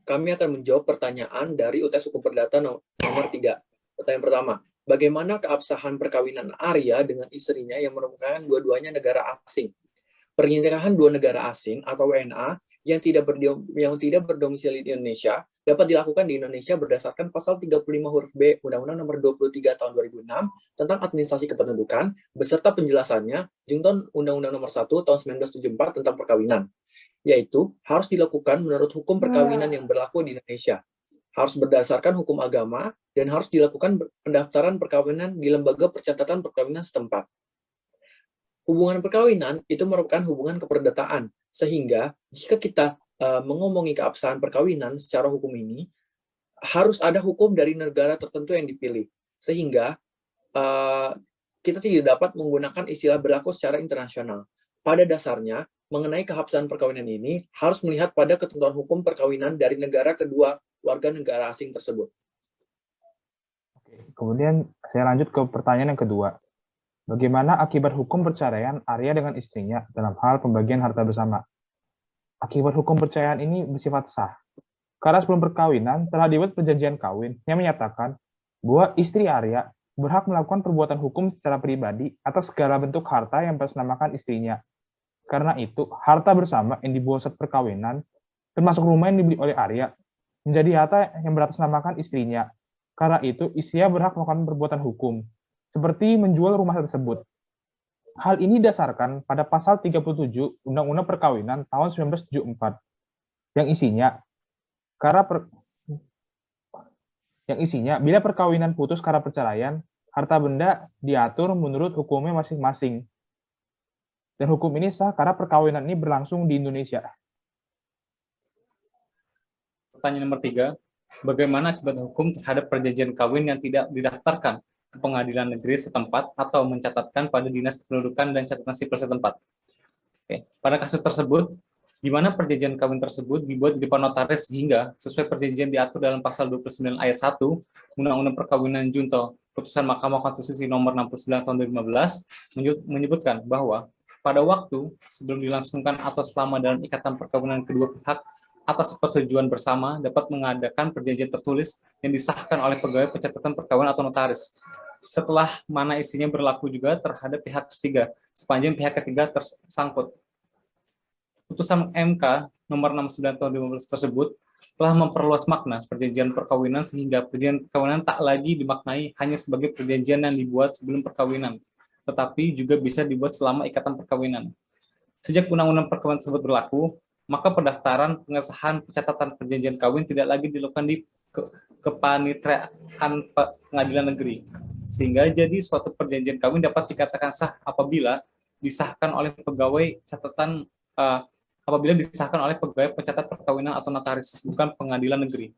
kami akan menjawab pertanyaan dari UTS Hukum Perdata nomor 3. Pertanyaan pertama, bagaimana keabsahan perkawinan Arya dengan istrinya yang merupakan dua-duanya negara asing? Pernikahan dua negara asing atau WNA yang tidak berdomisili di Indonesia dapat dilakukan di Indonesia berdasarkan pasal 35 huruf B Undang-Undang Nomor 23 Tahun 2006 tentang Administrasi Kependudukan beserta penjelasannya junto Undang-Undang Nomor 1 Tahun 1974 tentang perkawinan, yaitu harus dilakukan menurut hukum perkawinan yang berlaku di Indonesia, harus berdasarkan hukum agama, dan harus dilakukan pendaftaran perkawinan di lembaga percatatan perkawinan setempat. Hubungan perkawinan itu merupakan hubungan keperdataan, sehingga jika kita mengomongi keabsahan perkawinan secara hukum ini, harus ada hukum dari negara tertentu yang dipilih, sehingga kita tidak dapat menggunakan istilah berlaku secara internasional. Pada dasarnya, mengenai keabsahan perkawinan ini harus melihat pada ketentuan hukum perkawinan dari negara kedua warga negara asing tersebut. Oke, kemudian saya lanjut ke pertanyaan yang kedua. Bagaimana akibat hukum perceraian Arya dengan istrinya dalam hal pembagian harta bersama? Akibat hukum perceraian ini bersifat sah. Karena sebelum perkawinan telah dibuat perjanjian kawin yang menyatakan bahwa istri Arya berhak melakukan perbuatan hukum secara pribadi atas segala bentuk harta yang beratasnamakan istrinya. Karena itu, harta bersama yang dibawa saat perkawinan, termasuk rumah yang dibeli oleh Arya, menjadi harta yang beratasnamakan istrinya. Karena itu, istrinya berhak melakukan perbuatan hukum, seperti menjual rumah tersebut. Hal ini didasarkan pada pasal 37 Undang-Undang Perkawinan tahun 1974 yang isinya bila perkawinan putus karena perceraian, harta benda diatur menurut hukumnya masing-masing. Dan hukum ini sah karena perkawinan ini berlangsung di Indonesia. Pertanyaan nomor 3, bagaimana akibat hukum terhadap perjanjian kawin yang tidak didaftarkan ke pengadilan negeri setempat atau mencatatkan pada Dinas Kependudukan dan Catatan Sipil setempat? Oke. Pada kasus tersebut, di mana perjanjian kawin tersebut dibuat di depan notaris sehingga sesuai perjanjian diatur dalam pasal 29 ayat 1 Undang-Undang Perkawinan Junto Putusan Mahkamah Konstitusi nomor 69 tahun 2015 menyebutkan bahwa pada waktu sebelum dilangsungkan atau selama dalam ikatan perkawinan kedua pihak atas persetujuan bersama dapat mengadakan perjanjian tertulis yang disahkan oleh pegawai pencatatan perkawinan atau notaris. Setelah mana isinya berlaku juga terhadap pihak ketiga, sepanjang pihak ketiga tersangkut. Putusan MK nomor 69 tahun 2015 tersebut telah memperluas makna perjanjian perkawinan sehingga perjanjian perkawinan tak lagi dimaknai hanya sebagai perjanjian yang dibuat sebelum perkawinan, tetapi juga bisa dibuat selama ikatan perkawinan. Sejak undang-undang perkawinan tersebut berlaku, maka pendaftaran, pengesahan, pencatatan perjanjian kawin tidak lagi dilakukan di kepanitraan pengadilan negeri. Sehingga jadi suatu perjanjian kawin dapat dikatakan sah apabila disahkan oleh pegawai catatan apabila disahkan oleh pegawai pencatat perkawinan atau notaris, bukan pengadilan negeri.